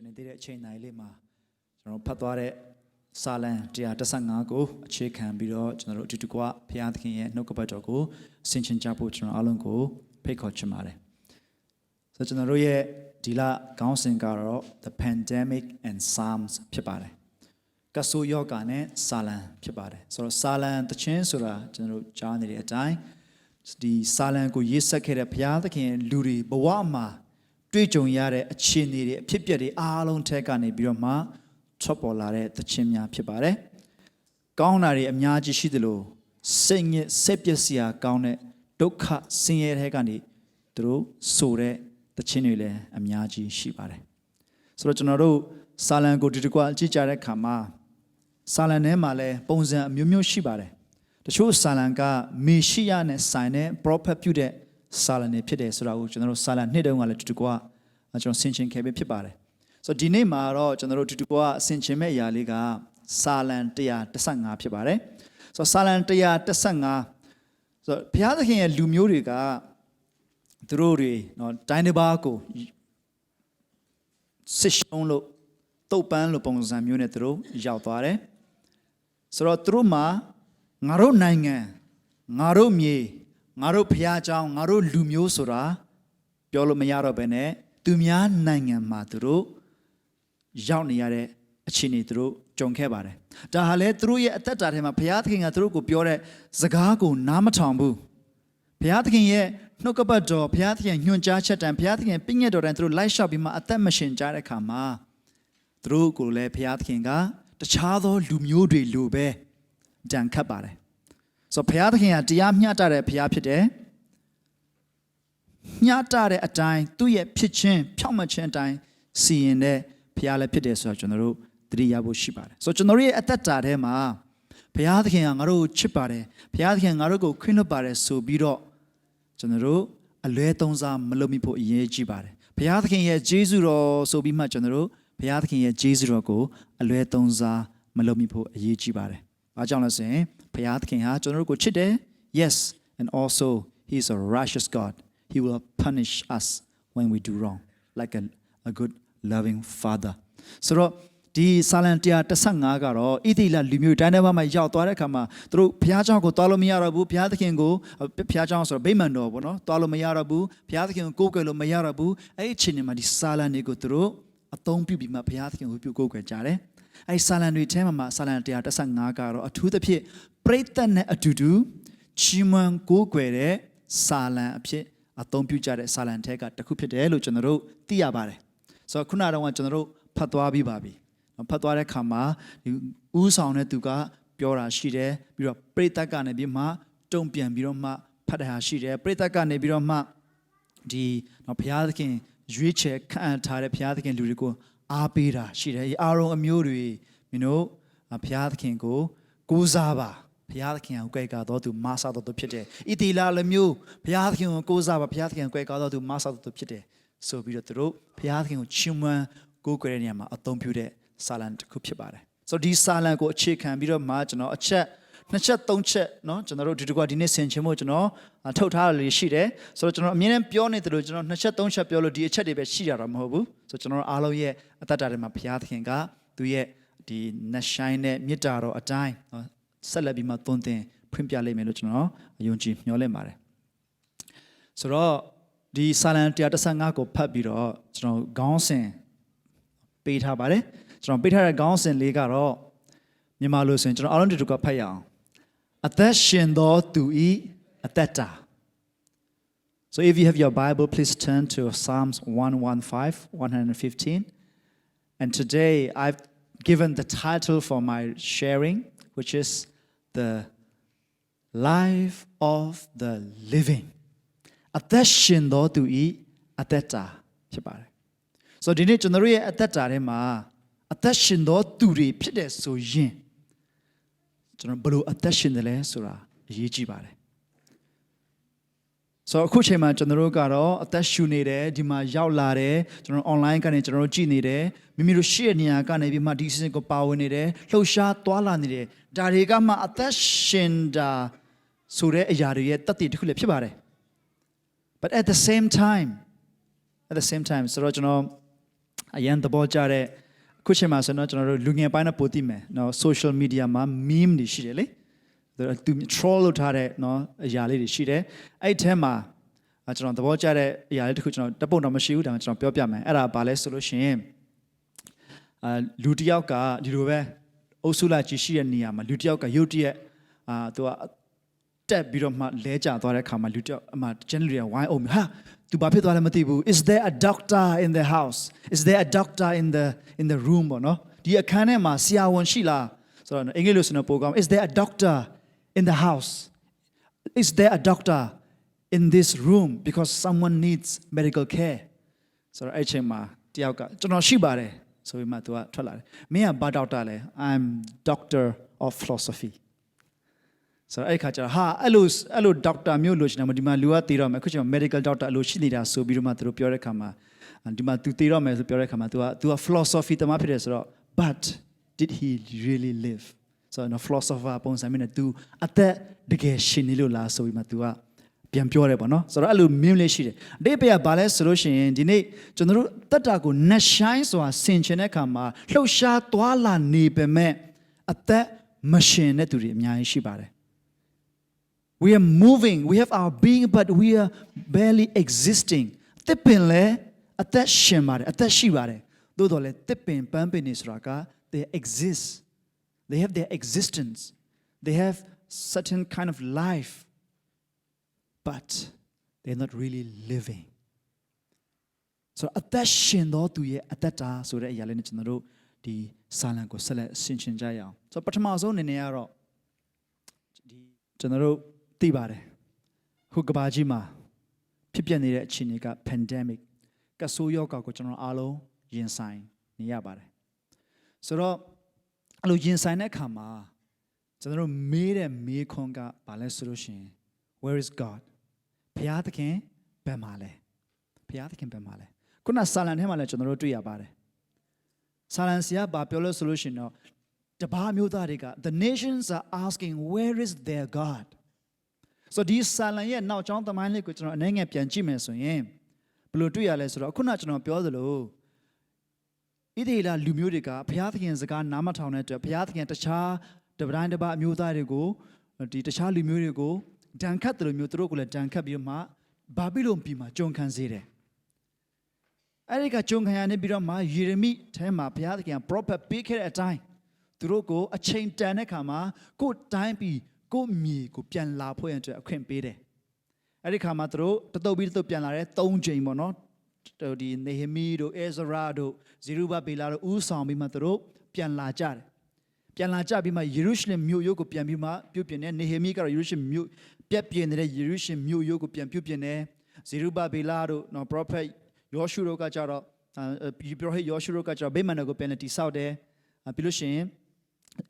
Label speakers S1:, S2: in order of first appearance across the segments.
S1: နေတဲ့ချိန်တိုင်းလေးမှာကျွန်တော်ဖတ်သွားတဲ့စာလံ115ကိုအခြေခံပြီးတော့ကျွန်တော်တို့အတူတကွဘုရားသခင်ရဲ့နှုတ်ကပတ်တော်ကိုဆင်ခြင်ကြဖို့ကျွန်တော်အားလုံးကိုဖိတ်ခေါ်ချင်ပါတယ်။ဆိုတော့ကျွန်တော်တို့ရဲ့ဒီလခေါင်းစဉ်ကတော့ The Pandemic and Psalms ဖြစ်ပါတယ်။ကဆူယောဂါနဲ့စာလံဖြစ်ပါတယ်။ဆိုတော့စာလံတခြင်းဆိုတာကျွန်တော်တို့ကြားနေတဲ့အတိုင်းဒီစာလံကိုရေးဆက်ခဲ့တဲ့ဘုရားသခင်လူတွေဘဝမှာတွေ့ကြုံရတဲ့အခြေအနေတွေအဖြစ်အပျက်တွေအားလုံးထက်ကနေပြီးတော့မှထွက်ပေါ်လာတဲ့သခြင်းများဖြစ်ပါတယ်။ကောင်းတာတွေအများကြီးရှိသလိုစိတ်ညစ်စိတ်ပျက်စရာကောင်းတဲ့ဒုက္ခဆင်းရဲတဲ့ကနေသူတို့ဆိုတဲ့သခြင်းတွေလည်းအများကြီးရှိပါတယ်။ဆိုတော့ကျွန်တော်တို့စာလံကိုဒီတကွအကြည့်ကြတဲ့အခါမှာစာလံထဲမှာလည်းပုံစံအမျိုးမျိုးရှိပါတယ်။တချို့စာလံကမေရှိယနဲ့ဆိုင်တဲ့ prophet ပြုတဲ့စာလံတွေဖြစ်တယ်ဆိုတာကိုကျွန်တော်တို့စာလံနှစ်တုန်းကလည်းဒီတကွကျွန်တော်ဆင်ခြင်ခဲ့ပြီးဖြစ်ပါတယ်။ဆိုတော့ဒီနေ့မှာတော့ကျွန်တော်တို့ဒီတကွဆင်ခြင်မဲ့အရာလေးကစာလံ115ဖြစ်ပါတယ်။ဆိုတော့စာလံ115ဆိုတော့ဘုရားသခင်ရဲ့လူမျိုးတွေကသူတို့တွေနော်တိုင်းတစ်ပါးကိုဆစ်ရှုံးလို့တုတ်ပန်းလို့ပုံစံမျိုးနဲ့သူတို့ရောက်သွားတယ်။ဆိုတော့သူတို့မှာငါတို့နိုင်ငံငါတို့မြေငါတို့ဘုရားကျောင်းငါတို့လူမျိုးဆိုတာပြောလို့မရတော့ဘဲနဲ့သူများနိုင်ငံမှာသူတို့ရောက်နေရတဲ့အခြေအနေသူတို့ကြုံခဲ့ပါတယ်။ဒါဟာလေသူတို့ရဲ့အသက်တာထဲမှာဘုရားသခင်ကသူတို့ကိုပြောတဲ့စကားကိုနားမထောင်ဘူး။ဘုရားသခင်ရဲ့နှုတ်ကပတ်တော်ဘုရားသခင်ညွှန်ကြားချက်တန်ဘုရားသခင်ပြည့်ညတ်တော်တန်သူတို့လိုက်လျှောက်ပြီးမှအသက်မရှင်ကြတဲ့အခါမှာသူတို့ကိုလည်းဘုရားသခင်ကတခြားသောလူမျိုးတွေလိုပဲဒဏ်ခတ်ပါတယ်။ဆိုတော့ဘုရားသခင်ကတရားမျှတတဲ့ဘုရားဖြစ်တယ်။မျှတတဲ့အတိုင်းသူ့ရဲ့ဖြစ်ခြင်းဖြောင့်မတ်ခြင်းအတိုင်းစီရင်တဲ့ဘုရားလည်းဖြစ်တယ်ဆိုတော့ကျွန်တော်တို့သတိရဖို့ရှိပါတယ်။ဆိုတော့ကျွန်တော်တို့ရဲ့အသက်တာထဲမှာဘုရားသခင်ကငါတို့ကိုချစ်ပါတယ်။ဘုရားသခင်ငါတို့ကိုခွင့်လွှတ်ပါတယ်ဆိုပြီးတော့ကျွန်တော်တို့အလွဲသုံးစားမလုပ်မိဖို့အရေးကြီးပါတယ်။ဘုရားသခင်ရဲ့ဂျေဇုတော်ဆိုပြီးမှကျွန်တော်တို့ဘုရားသခင်ရဲ့ဂျေဇုတော်ကိုအလွဲသုံးစားမလုပ်မိဖို့အရေးကြီးပါတယ်။ဘာကြောင့်လဲဆိုရင်ဘုရားသခင်ဟာကျွန်တော်တို့ကိုချစ်တယ် yes and also he is a righteous God he will punish us when we do wrong like a good loving father ဆိုတော့ဒီစာလံ115ကတော့ဣသီလလူမျိုးတိုင်းတစ်ပါးမှာရောက်သွားတဲ့အခါမှာသူတို့ဘုရားကျောင်းကိုသွားလို့မရတော့ဘူးဘုရားသခင်ကိုဘုရားကျောင်းဆိုတော့ဗိမာန်တော်ပေါ့နော်သွားလို့မရတော့ဘူးဘုရားသခင်ကိုကိုးကွယ်လို့မရတော့ဘူးအဲ့ဒီအချိန်မှာဒီစာလံတွေကိုသူတို့အသုံးပြုပြီးမှဘုရားသခင်ကိုပြုကိုးကွယ်ကြတယ်အဲ့ဒီစာလံတွေထဲမှာစာလံ115ကတော့အထူးသဖြင့်ပရိသတ်နဲ့အတူတူချီးမွမ်းကိုးကွယ်တဲ့စာလံအဖြစ်အသုံးပြုကြတဲ့စာလံထဲကတစ်ခုဖြစ်တယ်လို့ကျွန်တော်တို့သိရပါတယ်ဆိုတော့ခုနကတော့ကျွန်တော်တို့ဖတ်သွားပြီးပါပြီဖတ်သွားတဲ့အခါမှာဥဆောင်တဲ့သူကပြောတာရှိတယ်ပြီးတော့ပရိသတ်ကနေပြီးမှတုံ့ပြန်ပြီးတော့မှဖတ်တာရှိတယ်ပရိသတ်ကနေပြီးတော့မှဒီဘုရားသခင်ရွေးချယ်ခန့်ထားတဲ့ဘုရားသခင်လူတွေကိုအားပေးတာရှိတယ်အာရုံအမျိုးတွေမင်းတို့ဘုရားသခင်ကိုကိုးစားပါဘုရားသခင်ကိုကြွယ်ကာတော်သူမဆာတော်သူဖြစ်တယ်ဣတိလလူမျိုးဘုရားသခင်ကိုကိုးစားပါဘုရားသခင်ကိုကြွယ်ကာတော်သူမဆာတော်သူဖြစ်တယ်ဆိုပြီးတော့သူတို့ဘုရားသခင်ကိုချီးမွမ်းကိုးကွယ်တဲ့နေရာမှာအသုံးပြုတဲ့စာလံတစ်ခုဖြစ်ပါတယ်ဆိုတော့ဒီစာလံကိုအခြေခံပြီးတော့မှကျွန်တော်အချက်2ချက်3ချက်เนาะကျွန်တော်တို့ဒီနေ့ဆင်ခြင်ဖို့ကျွန်တော်ထုတ်ထားရရှိတယ်ဆိုတော့ကျွန်တော်အမြဲတမ်းပြောနေတယ်လို့ကျွန်တော်2ချက်3ချက်ပြောလို့ဒီအချက်တွေပဲရှိရတာမဟုတ်ဘူးဆိုတော့ကျွန်တော်အားလုံးရဲ့အသက်တာတွေမှာဘုရားသခင်ကသူရဲ့ဒီနှဆိုင်တဲ့မေတ္တာတော်အတိုင်းဆက်လက်ပြီးမှသွန်သင်ဖွင့်ပြလိမ့်မယ်လို့ကျွန်တော်ယုံကြည်မျှော်လင့်ပါတယ်ဆိုတော့ဒီစာလံ115ကိုဖတ်ပြီးတော့ကျွန်တော်ခေါင်းစဉ်ပေးထားပါတယ်ကျွန်တော်ပေးထားတဲ့ခေါင်းစဉ်လေးကတော့မြန်မာလိုဆိုရင်ကျွန်တော်အားလုံးတူကဖတ်ရအောင်အသက်ရှင်သောသူဤအသက်တာ So if you have your Bible please turn to Psalms 115 and today I've given the title for my sharing which is the life of the living အသက်ရှင်သောသူဤအသက်တာဖြစ်ပါတယ်ဆိုတော့ဒီနေ့ကျွန်တော်ရဲ့အသက်တာထဲမှာအသက်ရှင်သောသူတွေဖြစ်တဲ့ဆိုရင်ကျွန်တော်ဘယ်လိုအသက်ရှင်တယ်လဲဆိုတာအရေးကြီးပါတယ်ဆိုတော့အခုချိန်မှာကျွန်တော်တို့ကတော့အသက်ရှူနေတယ်ဒီမှာရောက်လာတယ်ကျွန်တော် online ကနေကျွန်တော်တို့ကြည့်နေတယ်မိမိတို့ရှိတဲ့နေရာကနေပြီးမှဒီစီစဉ်ကိုပါဝင်နေတယ်လှုပ်ရှားသွားလာနေတယ်ဒါတွေကမှအသက်ရှင်တာဆိုတဲ့အရာတွေရဲ့တသက်တစ်ခုလည်းဖြစ်ပါတယ် but at the same time ဆိုတော့ကျွန်တော် အရန်သဘောကျတဲ့ခုချိန်မှာဆိုတော့ကျွန်တော်တို့လူငယ်ပိုင်းတော့ပိုသိမယ်နော် social media မှာ meme တွေရှိတယ်လေသူ troll လုပ်ထားတဲ့နော်အရာလေးတွေရှိတယ်အဲ့ထဲမှာကျွန်တော်သဘောကျတဲ့အရာလေးတစ်ခုကျွန်တော်တပုတ်တော့မရှိဘူးဒါပေမဲ့ကျွန်တော်ပြောပြမယ်အဲ့ဒါဘာလဲဆိုလို့ရှိရင်လူတစ်ယောက်ကဒီလိုပဲအုပ်စုလိုက်ကြီးရှိတဲ့နေရာမှာလူတစ်ယောက်ကရုတ်တရက်သူကတက်ပြီးတော့မှလဲကျသွားတဲ့အခါမှာလူတစ်ယောက်အမှကျန်လူတွေကဝိုင်းအောင်ဟာသူဘာဖြစ်သွားလဲမသိဘူး Is there a doctor in the house Is there a doctor in the room ပေါ့နော်ဒီအခန်းထဲမှာဆရာဝန်ရှိလားဆိုတော့အင်္ဂလိပ်လိုဆိုတော့ပိုကောင်း Is there a doctor in the house Is there a doctor in this room because someone needs medical care ဆိုတော့အဲ့ချိန်မှာတယောက်ကကျွန်တော်ရှိပါတယ်ဆိုပြီးမှသူကထွက်လာတယ်မင်းကဘာဒေါက်တာလဲ I'm doctor of philosophy ဆိုတော့အဲ့ခါကျတော့ဟာအဲ့လိုဒေါက်တာမျိုးလို့ရှိနေမှာဒီမှာလူကတည်တော့မယ်အခုချိန်မှာ medical doctor အလိုရှိနေတာဆိုပြီးတော့မှသူတို့ပြောတဲ့ခါမှာဒီမှာသူတည်တော့မယ်ဆိုပြောတဲ့ခါမှာသူက philosophy တမဖြစ်တယ်ဆိုတော့ but did he really live ဆိုတော့ philosopher ပုံစံမျိုးနဲ့ तू အသက်တကယ်ရှင်နေလို့လားဆိုပြီးမှ तू ကပြန်ပြောတယ်ပေါ့နော်ဆိုတော့အဲ့လိုမြင်လေးရှိတယ်အတိတ်ပဲကဘာလဲဆိုလို့ရှိရင်ဒီနေ့ကျွန်တော်တို့တက်တာကိုနှရှိုင်းစွာဆင်ခြင်တဲ့အခါမှာလှုပ်ရှားသွားလာနေပေမဲ့အသက်မရှင်တဲ့သူတွေအများကြီးရှိပါတယ် We are moving we have our being but we are barely existing တစ်ပင်လဲအသက်ရှင်ပါတယ်အသက်ရှိပါတယ်သို့တော်လဲတစ်ပင်ပန်းပင်နေဆိုတာက they exist they have their existence they have certain kind of life but they're not really living so အသက်ရှင်တော်သူရဲ့အသက်တာဆိုတဲ့အရာလေးနဲ့ကျွန်တော်တို့ဒီစာလံကိုဆက်လက်ဆင်ခြင်ကြရအောင်ဆိုပထမဆုံးအနေနဲ့ကတော့ဒီကျွန်တော်တို့သိပါတယ်ခုကဘာကြီးမှာဖြစ်ပျက်နေတဲ့အခြေအနေက pandemic ကဆိုးရောဂါကိုကျွန်တော်အားလုံးရင်ဆိုင်နေရပါတယ်ဆိုတော့အဲ့လိုရင်ဆိုင်တဲ့အခါမှာကျွန်တော်တို့မေးတဲ့မေးခွန်းကဘာလဲဆိုလို့ရှိရင် where is God ဘုရားသခင်ဘယ်မှာလဲဘုရားသခင်ဘယ်မှာလဲခုနစာလံထဲမှာလည်းကျွန်တော်တို့တွေ့ရပါတယ်စာလံဆရာဘာပြောလို့ဆိုလို့ရှိရင်တော့တပါးမျိုးသားတွေက the nations are asking where is their God so ဒီစာလံရဲ့နောက်ကျောင်းသမိုင်းလေးကိုကျွန်တော်အနေငယ်ပြန်ကြည့်မယ်ဆိုရင်ဘယ်လိုတွေ့ရလဲဆိုတော့ခုနကျွန်တော်ပြောသလိုဣသရေလလူမျိုးတွေကဘုရားသခင်စကားနားမထောင်တဲ့အတွက်ဘုရားသခင်တခြားတပတိုင်းတပါအမျိုးသားတွေကိုဒီတခြားလူမျိုးတွေကိုဒဏ်ခတ်တယ်လို့မျိုးသူတို့ကိုလည်းဒဏ်ခတ်ပြီးတော့မှဘာဘိလုံပြည်မှာကြုံခံစေတယ်အဲ့ဒီကကြုံခံရနေပြီးတော့မှယေရမိထဲမှာဘုရားသခင်က prophet ပေးခဲ့တဲ့အတိုင်းသူတို့ကိုအချိန်တန်တဲ့ခါမှာကိုယ်တိုင်းပြီးကိုယ်မြေကိုပြန်လာဖို့ရန်အတွက်အခွင့်ပေးတယ်အဲ့ဒီခါမှာသူတို့တတုပ်ပြီးတတုပ်ပြန်လာတယ်၃ချိန်ပေါ့နော်ဒီနေဟမီတို့အဲဇရာတို့ဇေရုဘဗေလတို့ဦးဆောင်ပြီးမှသူတို့ပြန်လာကြတယ်ပြန်လာကြပြီးမှယေရုရှလင်မြို့ရိုးကိုပြန်ပြီးမှပြုပြင်တယ်နေဟမီကတော့ယေရုရှလင်မြို့ပြက်ပြင်းနေတဲ့ယေရုရှလင်မြို့ရိုးကိုပြန်ပြုပြင်တယ်ဇေရုဘဗေလတို့နော် prophet ယောရှုတို့ကကြတော့prophet ယောရှုတို့ကကြတော့ဗိမာန်တော်ကိုပြန်တိဆောက်တယ်ပြီးလို့ရှိရင်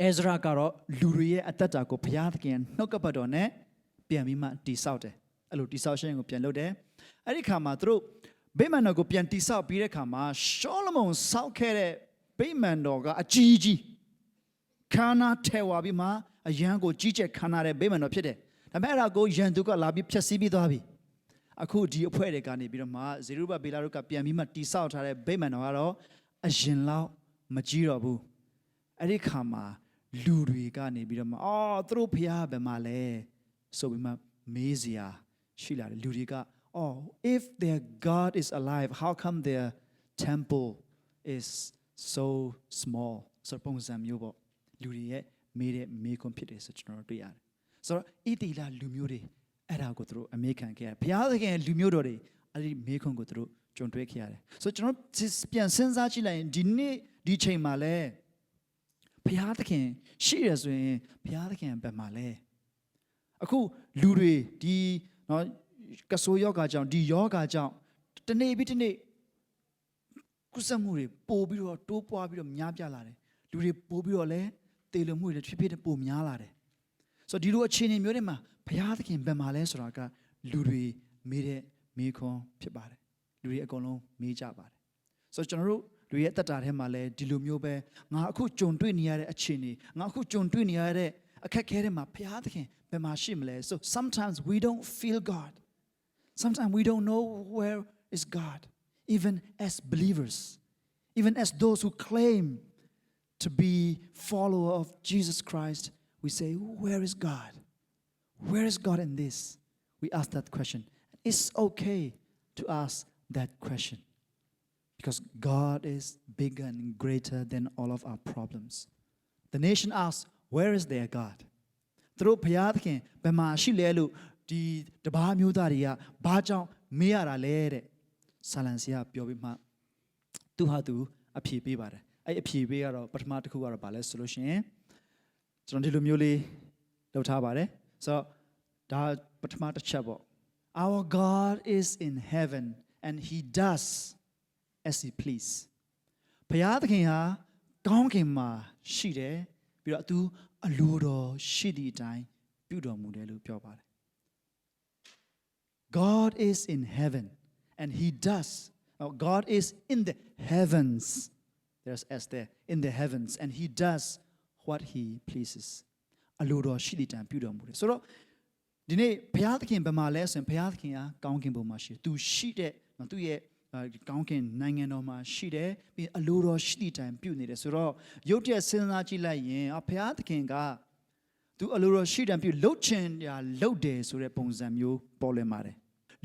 S1: အဲဇရာကတော့လူတွေရဲ့အသက်တာကိုဘုရားသခင်နှုတ်ကပတ်တော်နဲ့ပြန်ပြီးမှတိဆောက်တယ်အဲ့လိုတိဆောက်ခြင်းကိုပြန်လုပ်တယ်အဲ့ဒီခါမှာသူတို့ဗိမာန်တော်ကိုပြန်တိဆောက်ပြီးတဲ့ခါမှာရှောလမုန်ဆောက်ခဲ့တဲ့ဗိမာန်တော်ကအကြီးကြီးခါနာထဲဝါပြီးမှအရန်ကိုကြီးကျယ်ခါနာတဲ့ဗိမာန်တော်ဖြစ်တယ်ဒါပေမဲ့အဲ့ဒါကိုယန်သူကလာပြီးဖျက်ဆီးပြီးသွားပြီအခုဒီအဖွဲ့တွေကနေပြီးတော့မှဇေရုဘဗေလတို့ကပြန်ပြီးမှတိဆောက်ထားတဲ့ဗိမာန်တော်ကတော့အရင်လောက်မကြီးတော့ဘူးအဲ့ဒီခါမှာလူတွေကနေပြီးတော့မှသူတို့ဖျားဘယ်မှာလဲဆိုပြီးမှမေးစရာရှိလာတယ်လူတွေကif their God is alive how come their temple is so small ဆိုပုံစံမျိုးပေါ့လူတွေရဲ့မေးတဲ့မေးခွန်းဖြစ်တယ်ဆိုကျွန်တော်တို့တွေ့ရတယ်ဆိုတော့ဣတိလလူမျိုးတွေအဲ့ဒါကိုသူတို့အမေခံခဲ့ရတယ်ဘုရားသခင်လူမျိုးတော်တွေအဲ့ဒီမေးခွန်းကိုသူတို့ကြုံတွေ့ခဲ့ရတယ်ဆိုတော့ကျွန်တော်ပြန်စဉ်းစားကြည့်လိုက်ရင်ဒီနေ့ဒီချိန်မှာလဲဘုရားသခင်ရှိရဆိုရင်ဘုရားသခင်ဘယ်မှာလဲအခုလူတွေဒီနော်ကဆိုးယောဂါကြောင့်ဒီယောဂါကြောင့်တနေ့ပြီးတနေ့ကုသမှုတွေပို့ပြီးတော့တိုးပွားပြီးတော့များပြားလာတယ်လူတွေပို့ပြီးတော့လဲတေလွန်မှုတွေဖြစ်ဖြစ်ပိုများလာတယ်ဆိုတော့ဒီလိုအခြေအနေမျိုးတွေမှာဘုရားသခင်ဘယ်မှာလဲဆိုတာကလူတွေမေးတဲ့မေးခွန်းဖြစ်ပါတယ်လူတွေအကုန်လုံးမေးကြပါတယ်ဆိုတော့ကျွန်တော်တို့လူရဲ့အသက်တာထဲမှာလဲဒီလိုမျိုးပဲငါအခုကြုံတွေ့နေရတဲ့အခြေအနေငါအခုကြုံတွေ့နေရတဲ့အခက်အခဲတွေမှာဘုရားသခင်ဘယ်မှာရှိမလဲ so sometimes we don't feel God sometimes we don't know where is God even as believers Even as those who claim to be follower of Jesus Christ, we say, where is God? Where is God in this? We ask that question. It's okay to ask that question because God is bigger and greater than all of our problems. The nation asks, where is their God? သူတို့ဘုရားသခင်ဘယ်မှာရှိလဲလို့ဒီတပါးမျိုးသားတွေကဘာကြောင့်မေးရတာလဲတဲ့ဆာလံစီကပြောပြီးမှသူဟာသူအဖြေပေးပါတယ်အဲ့အဖြေပေးကတော့ပထမတစ်ခုကတော့ဗာလဲဆိုလို့ရှိရင်ကျွန်တော်ဒီလိုမျိုးလေးလုပ်ထားပါတယ်ဆိုတော့ဒါပထမတစ်ချက်ပေါ့ Our God is in heaven and he does as he please ဘုရားသခင်ဟာကောင်းကင်မှာရှိတယ်ပြီးတော့သူအလိုတော်ရှိသည့်အတိုင်းပြုတော်မူတယ်လို့ပြောပါတယ် God is in heaven and he does God is in the heavens there's S there in the heavens and he does what he pleases အလိုတော်ရှိသည့်အတိုင်းပြုတော်မူတယ်ဆိုတော့ဒီနေ့ဘုရားသခင်ဘယ်မှာလဲဆိုရင်ဘုရားသခင်ကကောင်းကင်ဘုံမှာရှိသူရှိတဲ့သူရဲ့ကောင်းကင်နိုင်ငံတော်မှာရှိတယ်ပြီးအလိုတော်ရှိသည့်အတိုင်းပြုနေတယ်ဆိုတော့ရုပ်တရက်စဉ်းစားကြည့်လိုက်ရင်ဘုရားသခင်ကသူအလိုတော်ရှိတယ်ပြုလှုပ်ချင်တာလှုပ်တယ်ဆိုတဲ့ပုံစံမျိုးပေါ်လွင်ပါတယ်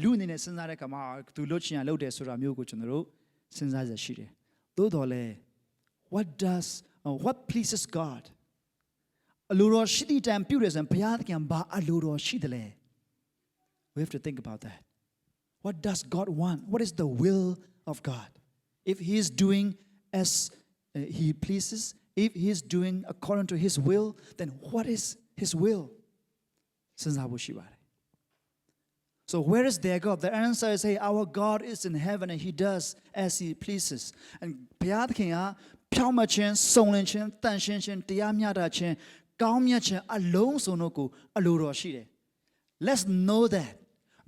S1: လူအနေနဲ့စဉ်းစားတဲ့အခါမှာသူလှုပ်ချင်တာလှုပ်တယ်ဆိုတာမျိုးကိုကျွန်တော်တို့စဉ်းစားရရှိတယ်သို့တော်လဲ what pleases God အလိုတော်ရှိသည့်အတိုင်းပြုတယ်ဆိုရင်ဘုရားသခင်ဘာအလိုတော်ရှိတယ်လဲ we have to think about that What does God want? What is the will of God? If he is doing as he pleases, if he is doing according to his will, then what is his will? So where is their God? The answer is, hey, our God is in heaven and he does as he pleases. And ဘုရားသခင်ကဖြောင့်မခြင်းစုံလင်ခြင်းတန်ရှင်းခြင်းတရားမျှတခြင်းကောင်းမြတ်ခြင်းအလုံးစုံတို့ကိုအလိုတော်ရှိတယ် Let's know that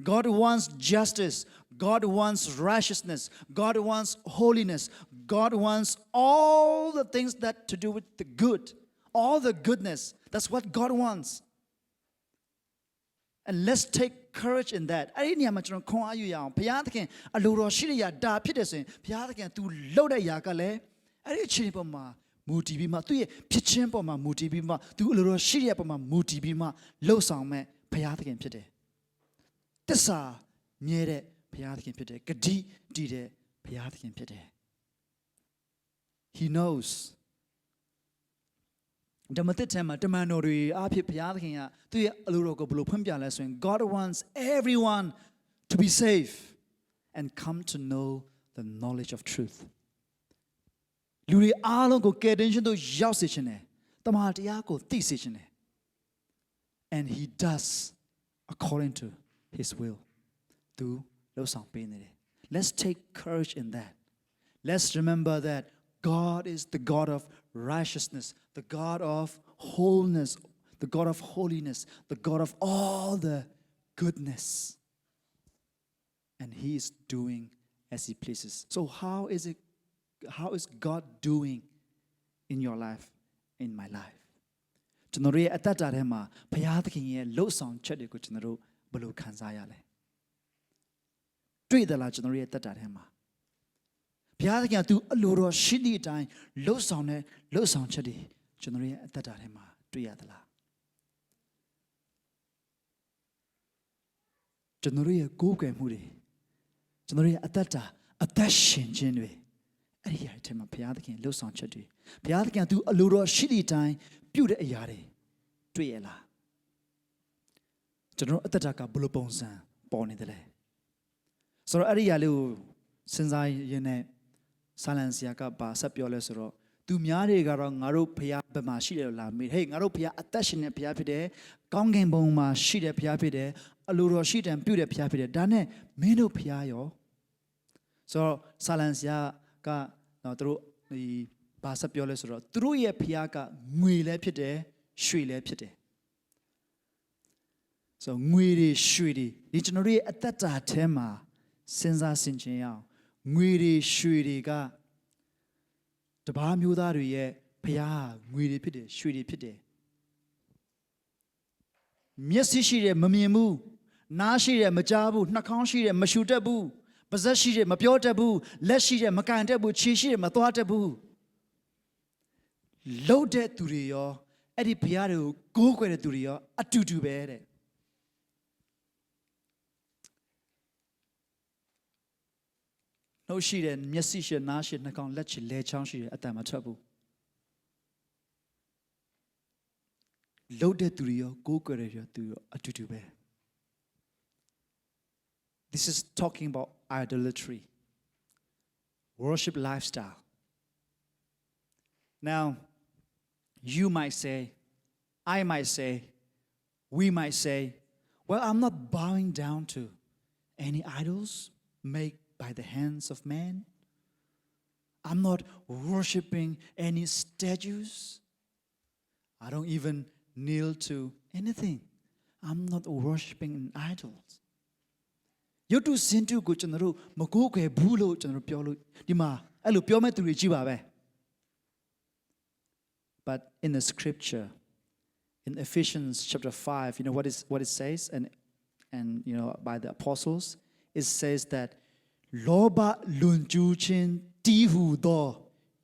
S1: God wants justice. God wants righteousness. God wants holiness. God wants all the things that to do with the good, all the goodness. That's what God wants. And let's take courage in that. အဲ့ဒီနေရာမှာကျွန်တော်ခွန်အားယူရအောင်ဘုရားသခင်အလိုတော်ရှိတဲ့ຢာဒါဖြစ်တယ်ဆိုရင်ဘုရားသခင် तू လှုပ်တဲ့ຢာကလည်းအဲ့ဒီအခြေပေါ်မှာမူတည်ပြီးမှသူ့ရဲ့ဖြစ်ခြင်းပေါ်မှာမူတည်ပြီးမှ तू အလိုတော်ရှိတဲ့ပေါ်မှာမူတည်ပြီးမှလှုပ်ဆောင်မဲ့ဘုရားသခင်ဖြစ်တယ်တစ္ဆာမြဲတဲ့ဘုရားသခင်ဖြစ်တယ်ဂတိတည်တဲ့ဘုရားသခင်ဖြစ်တယ် He knows ဓမ္မသစ်ထဲမှာတမန်တော်တွေအားဖြင့်ဘုရားသခင်ကသူ့ရဲ့အလိုတော်ကိုဘယ်လိုဖွင့်ပြလဲဆိုရင် God wants everyone to be safe and come to know the knowledge of truth လူတွေအားလုံးကိုကယ်တင်ခြင်းသို့ရောက်စေခြင်းနဲ့တမန်တရားကိုသိစေခြင်းနဲ့ and he does according to his will သူလှုပ်ဆောင်ပေးနေတယ် Let's take courage in that Let's remember that God is the God of righteousness the God of wholeness the God of holiness the God of all the goodness and he is doing as he pleases so how is God doing in your life in my life ကျွန်တော်ရဲ့အတ္တတာထဲမှာဘုရားသခင်ရဲ့လှုပ်ဆောင်ချက်တွေကိုကျွန်တော်တို့ဘယ်လိုခံစားရလဲတွေ့တယ်လားကျွန်တော်ရဲ့တက်တာထဲမှာဘုရားသခင်ကသူအလိုတော်ရှိသည့်အတိုင်းလှုပ်ဆောင်တဲ့လှုပ်ဆောင်ချက်တွေကျွန်တော်ရဲ့အတက်တာထဲမှာတွေ့ရသလားကျွန်တော်ရဲ့ကိုးကွယ်မှုတွေကျွန်တော်ရဲ့အသက်တာအသက်ရှင်ခြင်းတွေအဲ့ဒီအရာတွေထဲမှာဘုရားသခင်လှုပ်ဆောင်ချက်တွေဘုရားသခင်ကသူအလိုတော်ရှိသည့်အတိုင်းပြုတဲ့အရာတွေတွေ့ရလားကျွန်တော်အသက်တာကဘယ်လိုပုံစံပေါ်နေတယ်လဲဆိုတော့အဲ့ဒီຢာလေးကိုစဉ်းစားရင်းနဲ့ဆာလန်ဆီယာကပါဆက်ပြောလဲဆိုတော့သူများတွေကတော့ငါတို့ဘုရားဘက်မှာရှိတယ်လို့လာမေးဟေးငါတို့ဘုရားအသက်ရှင်တဲ့ဘုရားဖြစ်တယ်ကောင်းကင်ဘုံမှာရှိတဲ့ဘုရားဖြစ်တယ်အလိုတော်ရှိတယ်ပြုတဲ့ဘုရားဖြစ်တယ်ဒါနဲ့မင်းတို့ဘုရားရောဆိုတော့ဆာလန်ဆီယာကနော်သူတို့ဒီပါဆက်ပြောလဲဆိုတော့သူတို့ရဲ့ဘုရားကငွေလည်းဖြစ်တယ်ရွှေလည်းဖြစ်တယ်ဆိုငွေတွေရွှေတွေဒီကျွန်တော်တို့ရဲ့အသက်တာထဲမှာစဉ်းစားဆင်ခြင်ရအောင်ငွေတွေရွှေတွေကတပါးမျိုးသားတွေရဲ့ဘုရားငွေတွေဖြစ်တယ်ရွှေတွေဖြစ်တယ်မျက်စိရှိတယ်မမြင်ဘူးနားရှိတယ်မကြားဘူးနှာခေါင်းရှိတယ်မရှုတတ်ဘူး possess ရှိတယ်မပြောတတ်ဘူးလက်ရှိတယ်မကန်တတ်ဘူးခြေရှိတယ်မသွားတတ်ဘူးလှုပ်တဲ့သူတွေရောအဲ့ဒီဘုရားတွေကိုကိုးကွယ်တဲ့သူတွေရောအတူတူပဲတဲ့နှုတ်ရှိတယ်မျက်စိရှိတယ်နားရှိတယ်နှာခေါင်းလက်ရှိလဲချောင်းရှိတယ်အတန်မထွက်ဘူးလှုပ်တဲ့သူတွေရောကိုးကွယ်တဲ့သူရောအတူတူပဲ This is talking about idolatry worship lifestyle now you might say I might say we might say well I'm not bowing down to any idols made by the hands of man I'm not worshiping any statues I don't even kneel to anything I'm not worshiping idols ယုတ်တုစင်တုကိုကျွန်တော်တို့မကိုးကွယ်ဘူးလို့ကျွန်တော်တို့ပြောလို့ဒီမှာအဲ့လိုပြောမဲ့သူတွေကြီးပါပဲ But in the scripture in Ephesians chapter 5 you know what it says and you know by the apostles it says that လောဘလွန်ကျူးခြင်းတီးဟူသော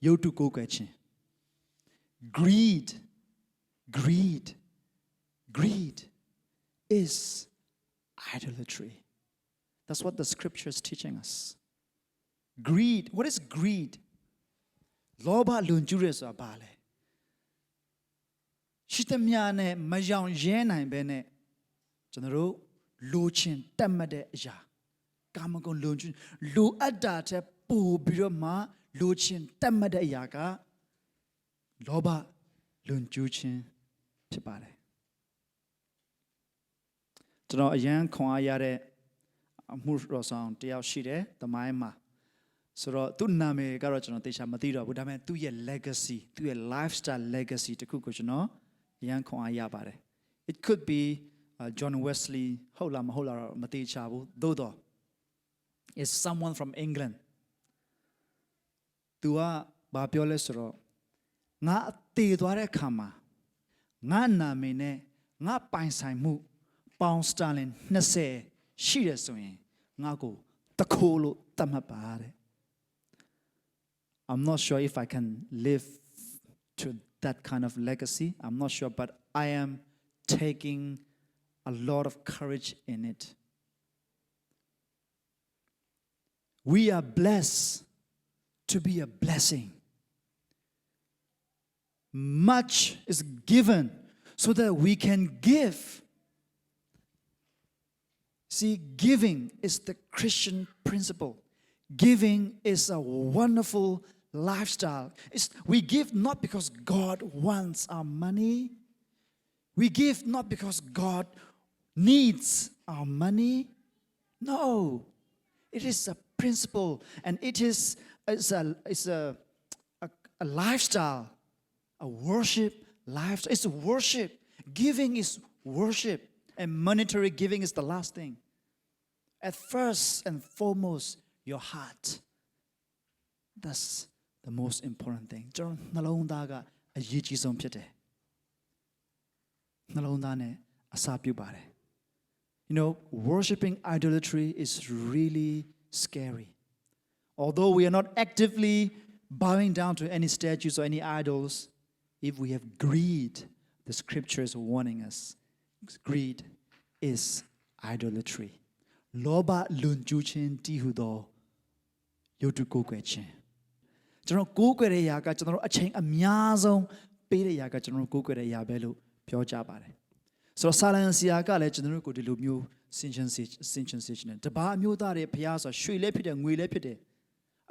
S1: ယုတ်တုကိုးကွယ်ခြင်း greed is idolatry That's what the scripture is teaching us. Greed. What is greed? လောဘလွန်ကျူးရဲဆိုတာဘာလဲရှိသမျှနဲ့မယောင်ရဲနိုင်ပဲနဲ့ကျွန်တော်တို့လိုချင်တတ်မှတ်တဲ့အရာကာမဂုဏ်လွန်ကျူးလိုအပ်တာတဲ့ပို့ပြီးတော့မှလိုချင်တတ်မှတ်တဲ့အရာကလောဘလွန်ကျူးခြင်းဖြစ်ပါတယ်ကျွန်တော်အရန်ခွန်အားရတဲ့အမှုတော်ဆောင်တယောက်ရှိတယ်သမိုင်းမှာဆိုတော့သူ့နာမည်ကတော့ကျွန်တော်သိချာမသိတော့ဘူးဒါပေမဲ့သူ့ရဲ့ legacy သူ့ရဲ့ lifestyle legacy တခုကိုကျွန်တော်ရန်ခွန်အားရပါတယ် It could be John Wesley ဟုတ်လားမဟုတ်လားတော့မသိချာဘူးသို့တော့ is someone from England သူကဘာပြောလဲဆိုတော့ငါအသေးသွားတဲ့အခါမှာငါနာမည်နဲ့ငါပိုင်ဆိုင်မှုပေါင်စတာလင်20ရှိတယ်ဆိုရင်ငါကိုတခိုးလို့တတ်မှတ်ပါတဲ့ I'm not sure if I can live to that kind of legacy I'm not sure but I am taking a lot of courage in it we are blessed to be a blessing much is given so that we can give See, giving is the Christian principle. Giving is a wonderful lifestyle. We give not because God wants our money. We give not because God needs our money. No, it is a principle and it is a lifestyle, a worship lifestyle. It's worship. Giving is worship. And monetary giving is the last thing. At first and foremost, your heart. That's the most important thing. ကျွန်တော်နှလုံးသားကအရေးကြီးဆုံးဖြစ်တယ်။နှလုံးသားနဲ့အစာပြုပါတယ်။ You know, worshiping idolatry is really scary. Although we are not actively bowing down to any statues or any idols, if we have greed, the scripture is warning us. Greed is idolatry. လောဘလွန်ကျူးခြင်းတည်ဟူသောယုတ်တုကိုးကွယ်ခြင်းကျွန်တော်ကိုးကွယ်တဲ့ຢာကကျွန်တော်အချိန်အများဆုံးပေးတဲ့ຢာကကျွန်တော်ကိုးကွယ်တဲ့ຢာပဲလို့ပြောကြပါတယ်ဆိုတော့ဆာလန်စီယာကလည်းကျွန်တော်တို့ကိုဒီလိုမျိုးစင်ချင်စေခြင်းနဲ့တပါးအမျိုးသားတွေဖျားဆိုရွှေလည်းဖြစ်တယ်ငွေလည်းဖြစ်တယ်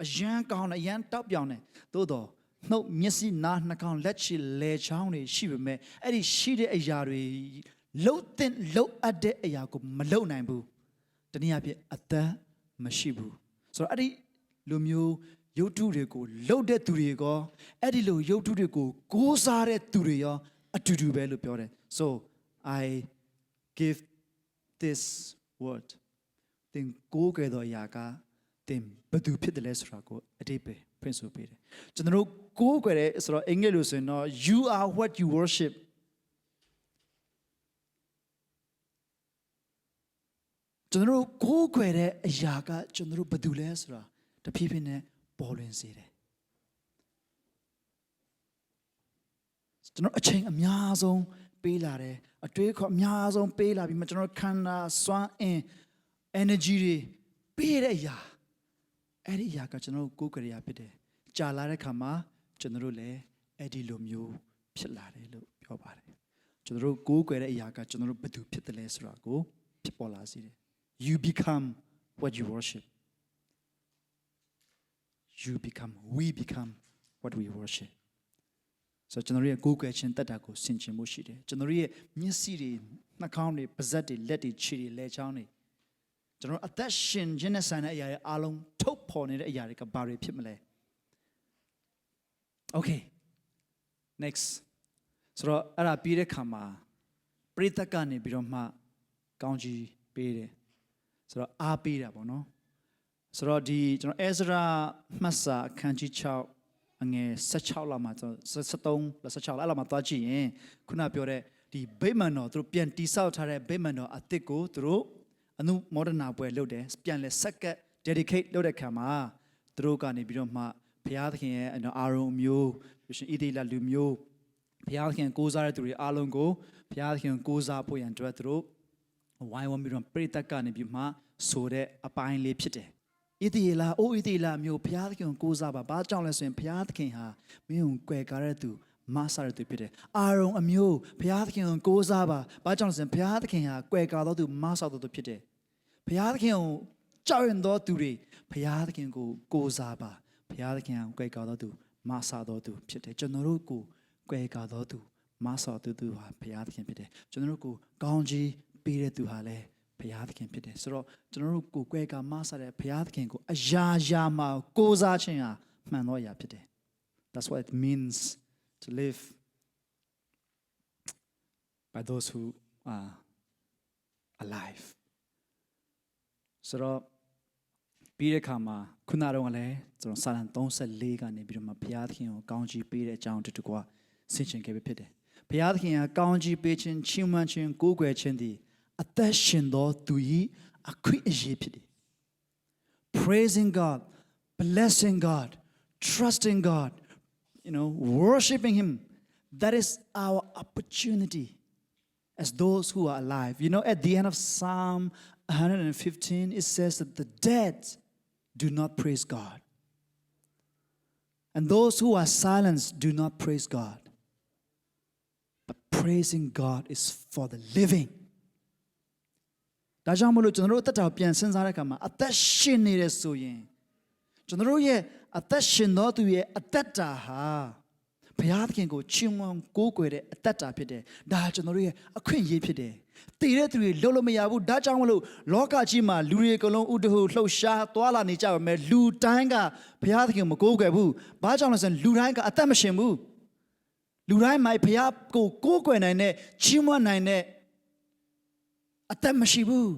S1: အရန်ကောင်းတယ်အရန်တောက်ပြောင်တယ်သို့တော့နှုတ်မျက်စိနားနှာခေါင်းလက်ချီလဲချောင်းတွေရှိပေမဲ့အဲ့ဒီရှိတဲ့အရာတွေလှုပ်အပ်တဲ့အရာကိုမလှုပ်နိုင်ဘူးတနည်းအားဖြင့်အသက်မရှိဘူးဆိုတော့အဲ့ဒီလူမျိုးယုတ်တုတွေကိုလှုပ်တဲ့သူတွေကောအဲ့ဒီလိုယုတ်တုတွေကိုကိုးစားတဲ့သူတွေရောအတူတူပဲလို့ပြောတယ် so I give this word သင်ကိုးကွယ်သောအရာကသင်ဘယ်သူဖြစ်တယ်လဲဆိုတာကိုအတိတ်ပဲဖွင့်ဆိုပေးတယ်ကျွန်တော်တို့ကိုးကွယ်တဲ့ဆိုတော့အင်္ဂလိပ်လိုဆိုရင်တော့ you are what you worship ကျွန်တော်တို့ကိုးကွယ်တဲ့အရာကကျွန်တော်တို့ဘာတူလဲဆိုတာတဖြည်းဖြည်းနဲ့ပေါ်လွင်စေတယ်ကျွန်တော်အချိန်အများဆုံးပေးလာတယ်အတွေးခေါ်အများဆုံးပေးလာပြီးမှကျွန်တော်ခန္ဓာစွမ်းအင် energy တွေပေးတဲ့အရာအဲ့ဒီအရာကကျွန်တော်တို့ကိုးကွယ်ရဖြစ်တယ်ကြာလာတဲ့ခါမှာကျွန်တော်တို့လည်းအဲ့ဒီလိုမျိုးဖြစ်လာတယ်လို့ပြောပါတယ်ကျွန်တော်တို့ကိုးကွယ်တဲ့အရာကကျွန်တော်တို့ဘာတူဖြစ်တယ်လဲဆိုတာကိုဖြစ်ပေါ်လာစေတယ် you become what you worship we become what we worship ဆိုကျွန်တော်ရဲ့ကိုးကွယ်ခြင်းတက်တာကိုဆင်ခြင်မှုရှိတယ်ကျွန်တော်ရဲ့မျက်စိတွေနှာခေါင်းတွေပါးစပ်တွေလက်တွေခြေတွေလက်ချောင်းတွေကျွန်တော်အသက်ရှင်ခြင်းနဲ့ဆိုင်တဲ့အရာတွေအားလုံးထုတ်ဖော်နေတဲ့အရာတွေကဘာတွေဖြစ်မလဲ Okay next ဆိုတော့အဲ့ဒါပြီးတဲ့ခါမှာပရိသတ်ကနေပြီးတော့မှကောင်းကြီးပေးတယ်ဆိုတော့အားပေးတာပေါ့နော်ဆိုတော့ဒီကျွန်တော်အဲဇရာမှတ်စာအခန်းကြီး6အငယ်16လောက်မှာ73 16လောက်မှာသွားကြည့်ရင်ခုနပြောတဲ့ဒီဗိမာန်တော်သူတို့ပြန်တိဆောက်ထားတဲ့ဗိမာန်တော်အသစ်ကိုသူတို့အနုမောဒနာပွဲလုပ်တယ်ပြန်လဲဆက်ကပ် dedicate လုပ်တဲ့ခါမှာသူတို့ကနေပြီးတော့မှဘုရားသခင်ရဲ့အာရုံမျိုးရှင်ဣသေလလူမျိုးဘုရားသခင်ကိုးစားတဲ့သူတွေအားလုံးကိုဘုရားသခင်ကိုးစားဖို့ရန်အတွက်သူတို့ဝိုင်းဝန်းပြီးတော့ပရိသတ်ကနေပြီးမှဆိုတဲ့အပိုင်းလေးဖြစ်တယ်ဣသေလအိုးဣသေလမျိုးဘုရားသခင်ကိုးစားပါဘာကြောင့်လဲဆိုရင်ဘုရားသခင်ဟာမင်းကိုကွယ်ကားတဲ့သူမဆရတဲ့သူဖြစ်တယ်အာရုံအမျိုးဘုရားသခင်ကိုးစားပါဘာကြောင့်လဲဆိုရင်ဘုရားသခင်ဟာကွယ်ကာသောသူမဆတော်သူဖြစ်တယ်ဘုရားသခင်ကိုကြောက်ရွံ့သောသူတွေဘုရားသခင်ကိုကိုးစားပါဘုရားသခင်ကွယ်ကာသောသူမဆတော်သူဖြစ်တယ်ကျွန်တော်တို့ကိုကွယ်ကာသောသူမဆတော်သူဟာဘုရားသခင်ဖြစ်တယ်ကျွန်တော်တို့ကိုကောင်းကြီးပေးတဲ့သူဟာလည်းဘုရားသခင်ဖြစ်တယ်ဆိုတော့ကျွန်တော်တို့ကိုကွယ်ကာမဆတဲ့ဘုရားသခင်ကိုအရာရာမှာကိုးစားခြင်းဟာမှန်သောအရာဖြစ်တယ် That's what it means to live by those who are alive ဆိုတော့ပြီးတဲ့အခါမှာခုနကတော့လည်းကျွန်တော်စာလံ34ကနေပြီးတော့မှဘုရားသခင်ကိုကောင်းချီးပေးတဲ့အကြောင်းတူတူကဆင်ခြင်ခဲ့ပဲဖြစ်တယ်ဘုရားသခင်ကကောင်းချီးပေးခြင်းချီးမွမ်းခြင်းကိုးကွယ်ခြင်းသည်အသက်ရှင်သောသူ၏အခွင့်အရေးဖြစ်တယ် praising God blessing God trusting God worshiping him that is our opportunity as those who are alive at the end of Psalm 115 it says that the dead do not praise God and those who are silenced do not praise God but praising God is for the livingဒါကြောင့်မလို့ကျွန်တော်တို့အသက်တာပြန်စဉ်းစားတဲ့အခါမှာအသက်ရှင်နေတယ်ဆိုရင်ကျွန်တော်တို့ရဲ့အသက်ရှင်သောသူရဲ့အသက်တာဟာဘုရားသခင်ကိုချီးမွမ်းကိုးကွယ်တဲ့အသက်တာဖြစ်တယ်ဒါကျွန်တော်တို့ရဲ့အခွင့်အရေးဖြစ်တယ်တည်တဲ့သူတွေလုံးလို့မရဘူးဒါကြောင့်မလို့လောကကြီးမှာလူတွေအကုန်လုံးဥဒဟုလှုပ်ရှားသွားလာနေကြပါမယ်လူတိုင်းကဘုရားသခင်မကိုးကွယ်ဘူးဘာကြောင့်လဲဆိုရင်လူတိုင်းကအသက်မရှင်ဘူးလူတိုင်းမှာဘုရားကိုကိုးကွယ်နိုင်တဲ့ချီးမွမ်းနိုင်တဲ့အသက်မရှိဘူး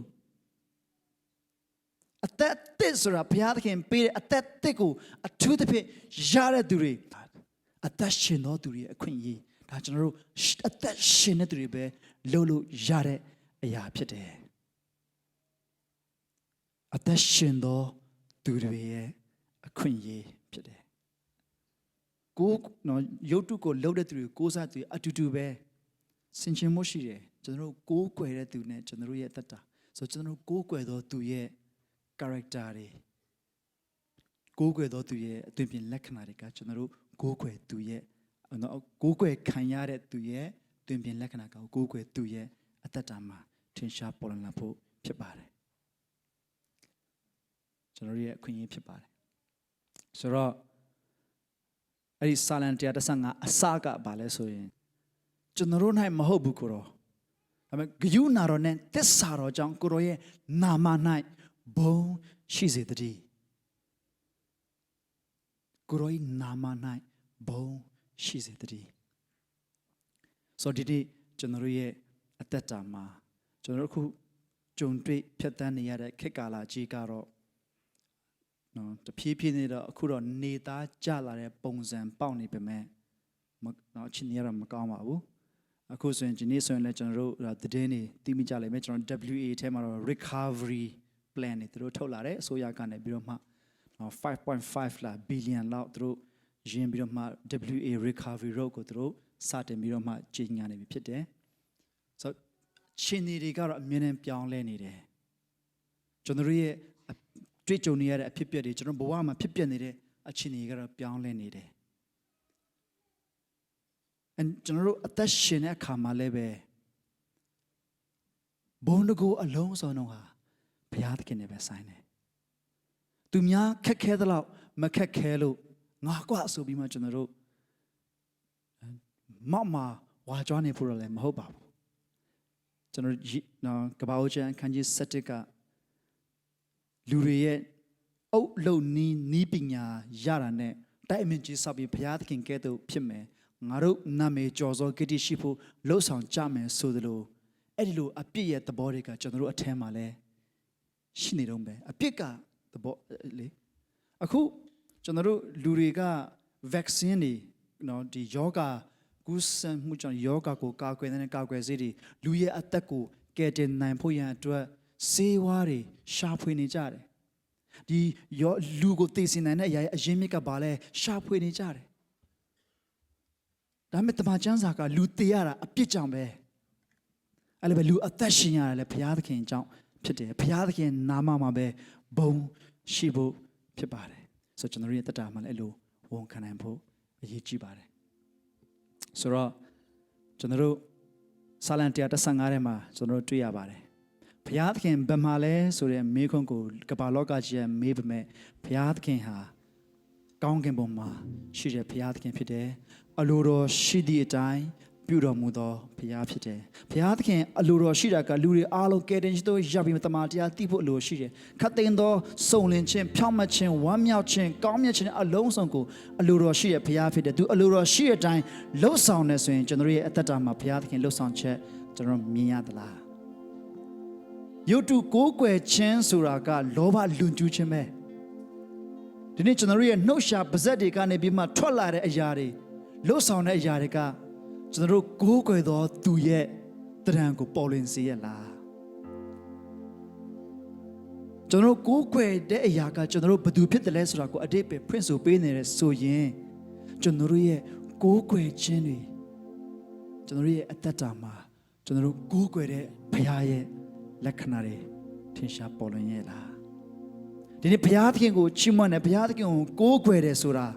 S1: အသက်တစ်ဆိုတာဘုရားသခင်ပေးတဲ့အသက်တစ်ကိုအထူးသဖြင့်ရတဲ့သူတွေအသက်ရှင်သောသူတွေအခွင့်အရေးဒါကျွန်တော်တို့အသက်ရှင်တဲ့သူတွေပဲလုပ်လို့ရတဲ့အရာဖြစ်တယ်အသက်ရှင်သောသူတွေရဲ့အခွင့်အရေးဖြစ်တယ်ကိုရုပ်တုကိုလှုပ်တဲ့သူတွေကိုးစားသူအတူတူပဲဆင်ခြင်မှုရှိတယ်ကျွန်တော်တို့ကိုးကွယ်တဲ့သူနဲ့ကျွန်တော်တို့ရဲ့အသက်တာဆိုကျွန်တော်တို့ကိုးကွယ်သောသူရဲ့ character တွေကိုးကွယ်သောသူရဲ့အသွင်ပြင်လက္ခဏာတွေကကျွန်တော်တို့ကိုးကွယ်သူရဲ့ကိုးကွယ်ခံရတဲ့သူရဲ့သွင်ပြင်လက္ခဏာကိုကိုးကွယ်သူရဲ့အသက်တာမှာထင်ရှားပေါ်လာဖို့ဖြစ်ပါတယ်ကျွန်တော်ရဲ့အခွင့်အရေးဖြစ်ပါတယ်ဆိုတော့အဲ့ဒီစာလံ135အစကဘာလဲဆိုရင်ကျွန်တော်တို့၌မဟုတ်ဘူးကိုတော့ဒါပေမဲ့ဂယုဏတော်နဲ့သစ္စာတော်ကြောင့်ကိုရောရဲ့နာမ၌ဘုံရှိစေတည်းကိုရောရဲ့နာမ၌ဘုံရှိစေတည်းဆိုဒီနေ့ကျွန်တော်ရဲ့အသက်တာမှာကျွန်တော်အခုကြုံတွေ့ဖြတ်သန်းနေရတဲ့ခေတ်ကာလကြီးကတော့တဖြည်းဖြည်းနဲ့တော့အခုတော့နေသားကျလာတဲ့ပုံစံပေါက်နေပေမဲ့အချင်းကြီးကတော့မကောင်းပါဘူး အခုဆိုရင်ဒီနေ့ဆိုရင်လည်းကျွန်တော်တို့သတင်းတွေသိမိကြလိမ့်မယ်ကျွန်တော် WA ထဲမှာတော့ recovery plan တွေသူတို့ထုတ်လာတယ်အစိုးရကနေပြီးတော့မှ5.5 လာဘီလီယံလောက်သူတို့ရင်းပြီးတော့မှ WA recovery road ကိုသူတို့စတင်ပြီးတော့မှကြီးညာနေပြီဖြစ်တယ်ဆိုချင်းတွေကတော့အမြဲတမ်းပြောင်းလဲနေတယ်ကျွန်တော်ရဲ့တွေ့ကြုံနေရတဲ့အဖြစ်အပျက်တွေကျွန်တော်ဘဝမှာဖြစ်ပျက်နေတဲ့အခြေအနေတွေကတော့ပြောင်းလဲနေတယ်ကျွန်တော်တို့အသက်ရှင်တဲ့အခါမှာလည်းပဲဘုံတကူအလုံးစုံတော့ဟာဘုရားသခင်နဲ့ပဲဆိုင်တယ်သူများခက်ခဲသလောက်မခက်ခဲလို့ငါကွာဆိုပြီးမှကျွန်တော်တို့မောက်မှာဝါကြွားနေဖို့လည်းမဟုတ်ပါဘူးကျွန်တော်ကဘာဦးချန်ခန်းကြီး7ကလူတွေရဲ့အုပ်လုံနီးပညာရတာနဲ့တိုက်အမြင့်ကြီးဆောက်ပြီးဘုရားသခင်ကဲ့သို့ဖြစ်မယ်ငါတို့နာမည်ကျော်စောဂတိရှိဖို့လှုပ်ဆောင်ကြမယ်ဆိုသလိုအဲ့ဒီလိုအပြစ်ရဲ့သဘောတွေကကျွန်တော်တို့အထဲမှာလဲရှိနေတော့ပဲအပြစ်ကသဘောလေအခုကျွန်တော်တို့လူတွေက vaccine တွေနော်ဒီယောဂကူးစက်မှုကြောင့်ယောဂကိုကာကွယ်တဲ့ကာကွယ်ဆေးတွေလူရဲ့အသက်ကိုကယ်တင်နိုင်ဖို့ရန်အတွက်ဆေးဝါးတွေရှာဖွေနေကြတယ်ဒီလူကိုသိစေနိုင်တဲ့အရာအရင်းမြစ်ကဘာလဲရှာဖွေနေကြတယ်ဒါပေမဲ့တမန်ကျမ်းစာကလူတေရတာအပြစ်ကြောင့်ပဲအဲ့လိုပဲလူအသက်ရှင်ရတယ်လေဘုရားသခင်ကြောင့်ဖြစ်တယ်ဘုရားသခင်နာမမှာပဲဘုံရှိဖို့ဖြစ်ပါတယ်ဆိုတော့ကျွန်တော်ရဲ့တက်တာမှာလည်းအဲ့လိုဝန်ခံနိုင်ဖို့အရေးကြီးပါတယ်ဆိုတော့ကျွန်တော်တို့စာလံ115ထဲမှာကျွန်တော်တို့တွေ့ရပါတယ်ဘုရားသခင်ဘယ်မှာလဲဆိုတဲ့မေးခွန်းကိုကမ္ဘာလောကကြီးကမေးပေမဲ့ဘုရားသခင်ဟာကောင်းကင်ဘုံမှာရှိတဲ့ဘုရားသခင်ဖြစ်တယ်အလိုတော်ရှိသည့်အတိုင်းပြုတော်မူသောဘုရားဖြစ်တယ်ဘုရားသခင်အလိုတော်ရှိတာကလူတွေအားလုံးကယ်တင်ခြင်းတို့ရပ်ပြီးတမန်တရားသိဖို့အလိုရှိတယ်ခတ်သိမ်းသောစုံလင်ခြင်းဖြောင့်မတ်ခြင်းဝမ်းမြောက်ခြင်းကောင်းမြတ်ခြင်းအလုံးစုံကိုအလိုတော်ရှိတဲ့ဘုရားဖြစ်တယ်သူအလိုတော်ရှိတဲ့အတိုင်းလှုပ်ဆောင်နေဆိုရင်ကျွန်တော်ရဲ့အသက်တာမှာဘုရားသခင်လှုပ်ဆောင်ချက်ကျွန်တော်မြင်ရသလားယုတ်တုကိုးကွယ်ခြင်းဆိုတာကလောဘလွန်ကျူးခြင်းပဲဒီနေ့ကျွန်တော်ရဲ့နှုတ်ရှာပါဇက်တွေကနေပြီးမှထွက်လာတဲ့အရာတွေလှုပ်ဆောင်တဲ့အရာတွေကကျွန်တော်တို့ကိုးကွယ်သောသူရဲ့တရံကိုပေါ်လွင်စေရလားကျွန်တော်ကိုးကွယ်တဲ့အရာကကျွန်တော်တို့ဘယ်သူဖြစ်တယ်လဲဆိုတာကိုအတိတ်ပဲဖွင့်ဆိုပေးနေတယ်ဆိုရင်ကျွန်တော်တို့ရဲ့ကိုးကွယ်ခြင်းတွေကျွန်တော်ရဲ့အသက်တာမှာကျွန်တော်တို့ကိုးကွယ်တဲ့ဘုရားရဲ့လက္ခဏာတွေထင်ရှားပေါ်လွင်ရဲ့လားဒီနေ့ဘုရားသခင်ကိုချီးမွမ်းတယ်ဘုရားသခင်ကိုကိုးကွယ်တယ်ဆိုတာ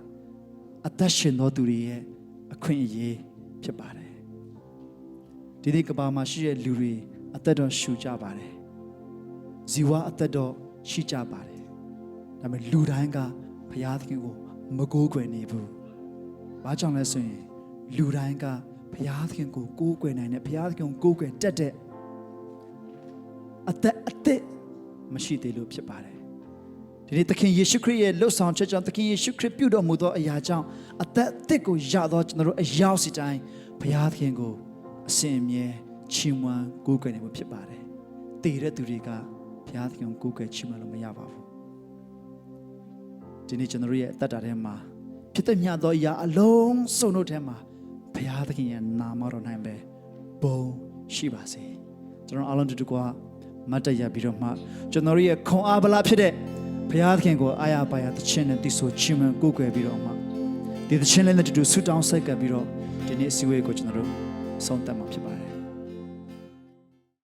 S1: အသက်ရှင်သောသူတွေရဲ့အခွင့်အရေးဖြစ်ပါတယ်ဒီနေ့ကမ္ဘာမှာရှိတဲ့လူတွေအသက်တော်ရှူကြပါတယ်ဇီဝအသက်တော်ရှိကြပါတယ်ဒါပေမဲ့လူတိုင်းကဘုရားသခင်ကိုမကိုးကွယ်နေဘူးဘာကြောင့်လဲဆိုရင်လူတိုင်းကဘုရားသခင်ကိုကိုးကွယ်နိုင်တဲ့ဘုရားသခင်ကိုကိုးကွယ်တတ်တဲ့အသက်မရှိသေးလို့ဖြစ်ပါတယ်ဒီနေ့သခင်ယေရှုခရစ်ရဲ့လှုပ်ဆောင်ချက်ကြောင့်သခင်ယေရှုခရစ်ပြုတော်မူသောအရာကြောင့်အသက်အသစ်ကိုရသောကျွန်တော်တို့အရောက်စီတိုင်းဘုရားသခင်ကိုအစဉ်အမြဲချီးမွမ်းကိုးကွယ်နေဖို့ဖြစ်ပါတယ်တည်တဲ့သူတွေကဘုရားသခင်ကိုကိုးကွယ်ချီးမွမ်းလို့မရပါဘူးဒီနေ့ကျွန်တော်တို့ရဲ့အသက်တာထဲမှာဖြစ်တဲ့မြတ်သောအရာအလုံးစုံတို့ထဲမှာဘုရားသခင်ရဲ့နာမတော်၌ပဲဘုံရှိပါစေကျွန်တော်အားလုံးတူကမတ်တရပြီးတော့မှကျွန်တော်ရဲ့ခွန်အားဗလာဖြစ်တဲ့ဘုရားသခင်ကိုအာရပါရသခြင်းနဲ့တည်ဆိုချီးမွမ်းကိုးကွယ်ပြီးတော့မှဒီသခြင်းလေးနဲ့တူဆုတောင်းဆက်ကပ်ပြီးတော့ဒီနေ့အစည်းအဝေးကိုကျွန်တော်တို့ဆုံးသက်မှာဖြစ်ပါတယ်